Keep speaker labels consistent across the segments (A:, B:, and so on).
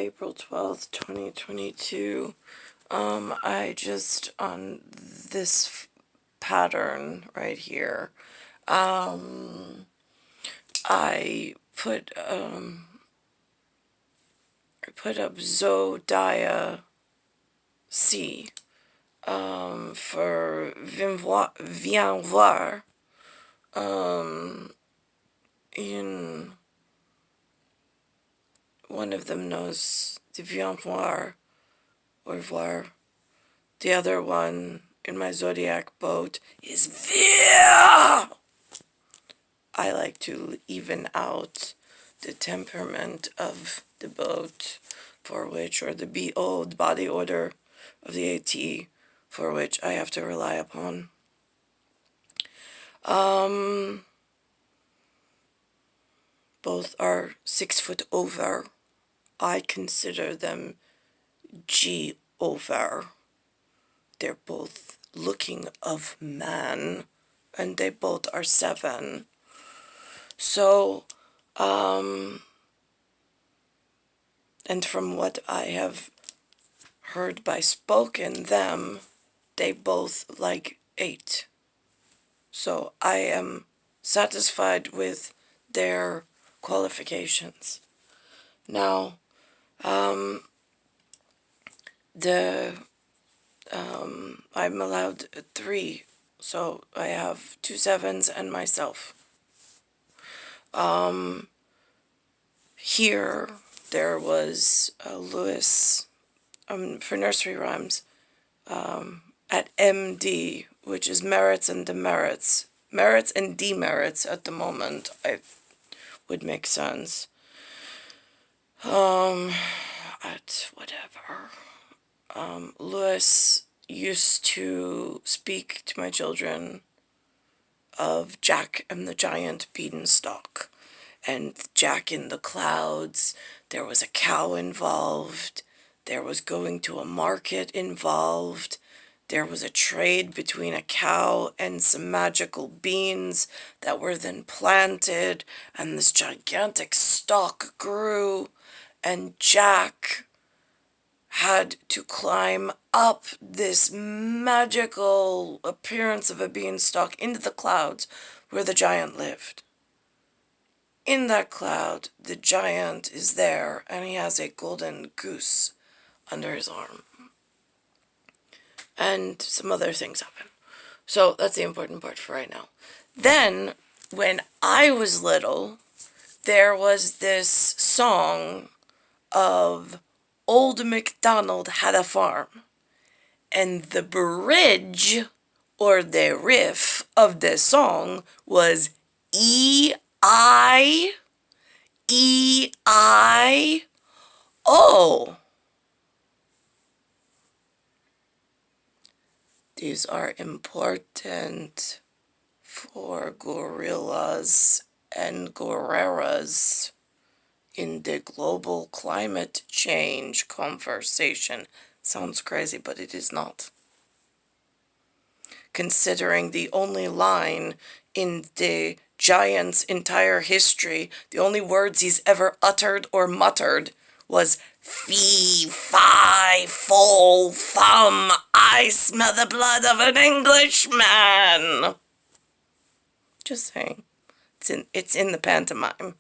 A: April 12th, 2022. I just, on this pattern right here, I put up J.A.C for Vien Voir, in one of them knows the Vien Voir or Voir. The other one in my zodiac boat is Via. I like to even out the temperament of the boat for which, or the BO, the body order of the AT, for which I have to rely upon. Both are 6 foot over. I consider them G over. They're both looking of man, and they both are 7. So, and from what I have heard by spoken them, they both like 8. So I am satisfied with their qualifications. Now, I'm allowed 3, so I have 2 7s and myself. Here, there was Lewis, for nursery rhymes, at MD, which is merits and demerits. Merits and demerits at the moment, I would make sense. At whatever. Lewis used to speak to my children of Jack and the Giant Beanstalk, and Jack in the Clouds. There was a cow involved. There was going to a market involved. There was a trade between a cow and some magical beans that were then planted, and this gigantic stalk grew, and Jack had to climb up this magical appearance of a beanstalk into the clouds where the giant lived. In that cloud, the giant is there, and he has a golden goose under his arm. And some other things happen. So that's the important part for right now. Then, when I was little, there was this song of Old MacDonald Had a Farm. And the bridge, or the riff of the song, was E-I-E-I-O. These are important for gorillas and gorillas in the global climate change conversation. Sounds crazy, but it is not. Considering the only line in the giant's entire history, the only words he's ever uttered or muttered was fee, fi, fol, fum, I smell the blood of an Englishman. Just saying. It's in the pantomime.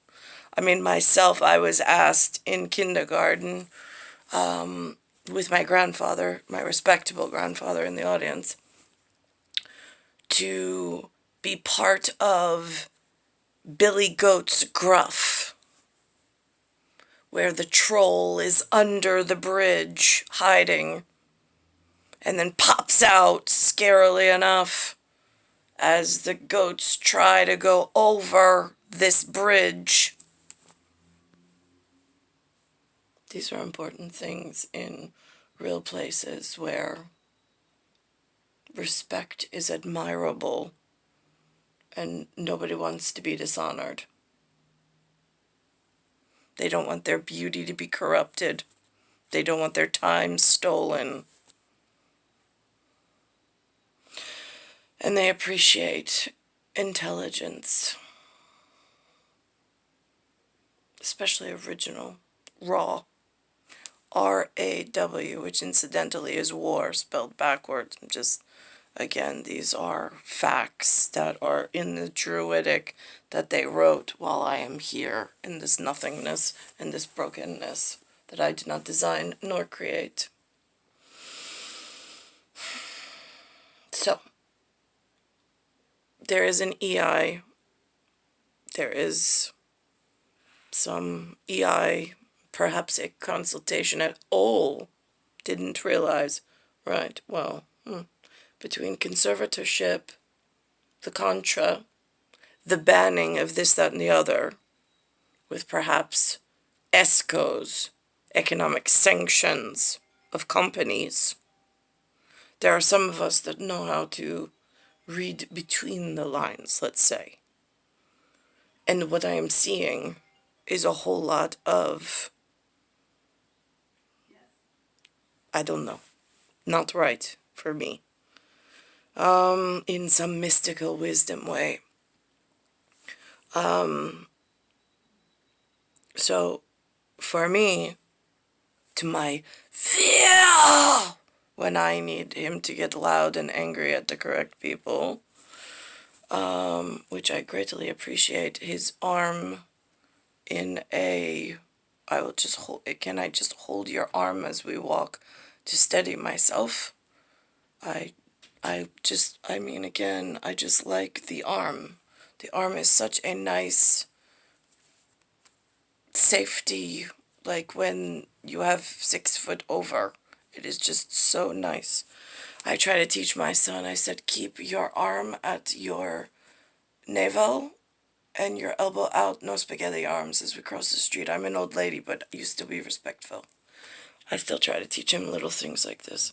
A: I mean, myself, I was asked in kindergarten, with my grandfather, my respectable grandfather in the audience, to be part of Billy Goat's GRUFF, where the troll is under the bridge, hiding, and then pops out, scarily enough, as the goats try to go over this bridge. These are important things in real places where respect is admirable and nobody wants to be dishonored. They don't want their beauty to be corrupted. They don't want their time stolen. And they appreciate intelligence, especially original, raw. R.A.W, which incidentally is war spelled backwards. Again, these are facts that are in the Druidic that they wrote while I am here in this nothingness and this brokenness that I did not design nor create. So, there is an EI. There is some EI, perhaps a consultation at all. Didn't realize. Right, well, between conservatorship, the contra, the banning of this, that, and the other, with perhaps ESCOs, economic sanctions of companies. There are some of us that know how to read between the lines, let's say. And what I am seeing is a whole lot of, I don't know, not right for me. In some mystical wisdom way. So, for me, to my fear, when I need him to get loud and angry at the correct people, which I greatly appreciate, his arm in a, I will just hold, can I just hold your arm as we walk to steady myself? I just like the arm. The arm is such a nice safety, like when you have 6 foot over. It is just so nice. I try to teach my son, I said, keep your arm at your navel and your elbow out, no spaghetti arms as we cross the street. I'm an old lady, but you still be respectful. I still try to teach him little things like this.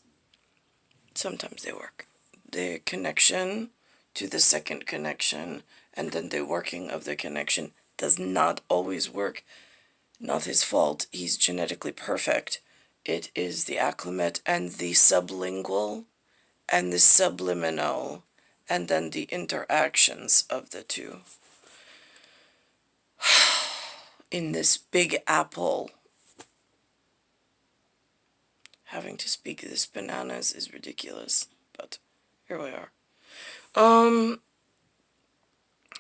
A: Sometimes they work. The connection to the second connection and then the working of the connection does not always work. Not his fault. He's genetically perfect. It is the acclimate and the sublingual and the subliminal and then the interactions of the two. In this big apple, having to speak this bananas is ridiculous, but here we are.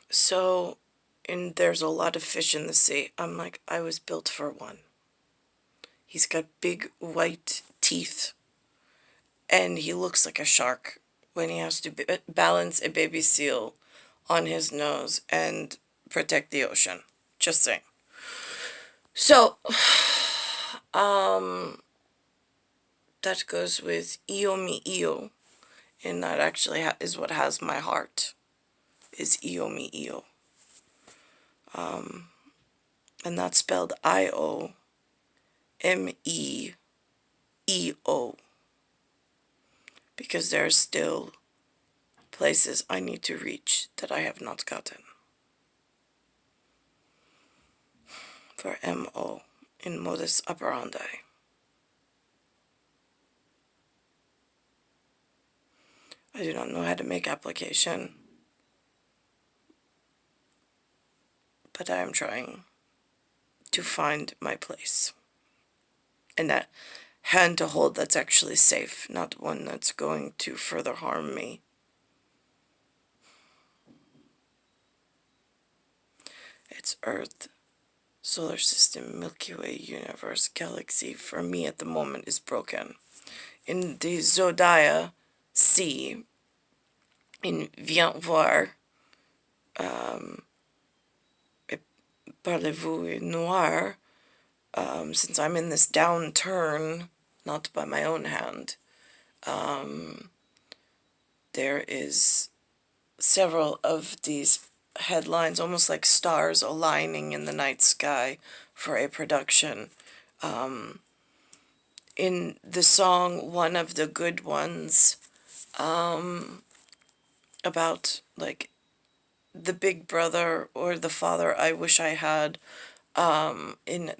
A: So, there's a lot of fish in the sea. I'm like, I was built for one. He's got big white teeth, and he looks like a shark when he has to balance a baby seal on his nose and protect the ocean. Just saying. So, that goes with Io mi io, and that actually is what has my heart, is Io mi io. And that's spelled I-O-M-E-E-O. Because there are still places I need to reach that I have not gotten. For M-O in modus operandi. I do not know how to make application, but I am trying to find my place. And that hand to hold that's actually safe, not one that's going to further harm me. It's Earth, solar system, Milky Way, universe, galaxy, for me at the moment is broken. In the Zodiac C, in Vien Voir, Parlez-vous Noir, since I'm in this downturn, not by my own hand, there is several of these headlines, almost like stars aligning in the night sky for a production. In the song One of the Good Ones, about like the big brother or the father I wish I had, in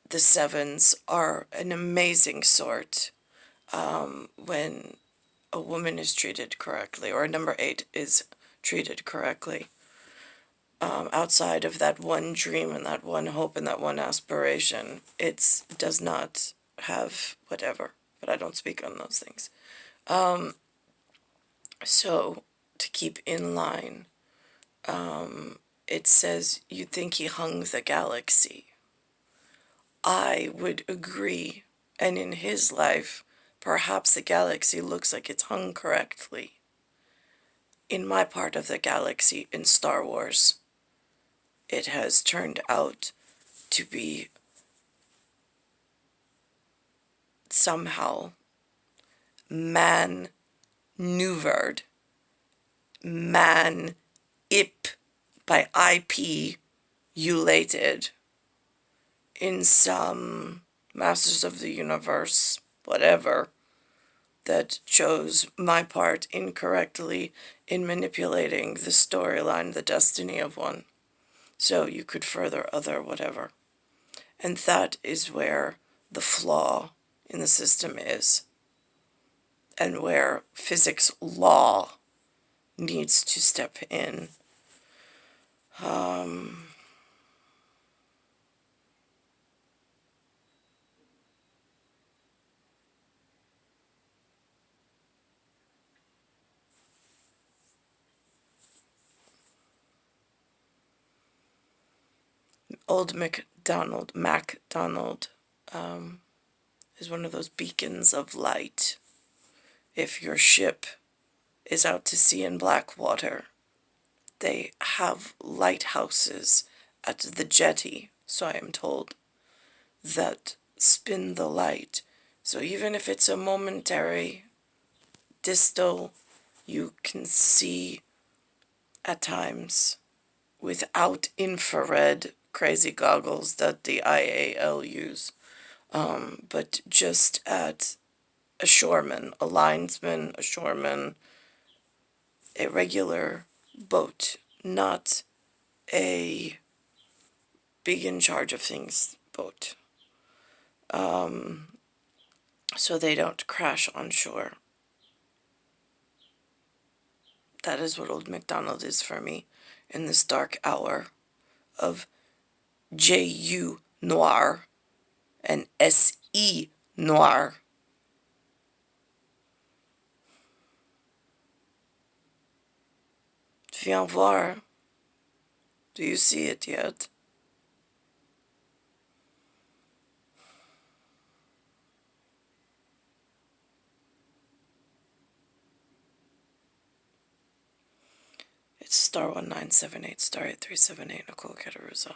A: the sevens are an amazing sort when a woman is treated correctly, or a number 8 is treated correctly. Outside of that one dream and that one hope and that one aspiration, it does not have whatever, but I don't speak on those things. So, to keep in line, it says you'd think he hung the galaxy. I would agree, and in his life, perhaps the galaxy looks like it's hung correctly. In my part of the galaxy, in Star Wars, it has turned out to be somehow maneuvered, by IP ulated in some Masters of the Universe, whatever, that chose my part incorrectly in manipulating the storyline, the destiny of one. So you could further other whatever. And that is where the flaw in the system is, and where physics law needs to step in. Old MacDonald, is one of those beacons of light. If your ship is out to sea in black water, they have lighthouses at the jetty, so I am told, that spin the light. So even if it's a momentary distal, you can see at times without infrared crazy goggles that the IAL use, but just at a shoreman, a linesman, a shoreman, a regular boat, not a big in charge of things boat, so they don't crash on shore. That is what Old MacDonald is for me in this dark hour of J.U. Noir and S.E. Noir. Vien Voir. Do you see it yet? It's star 1978, star 8378, Nicole Cattaruzza.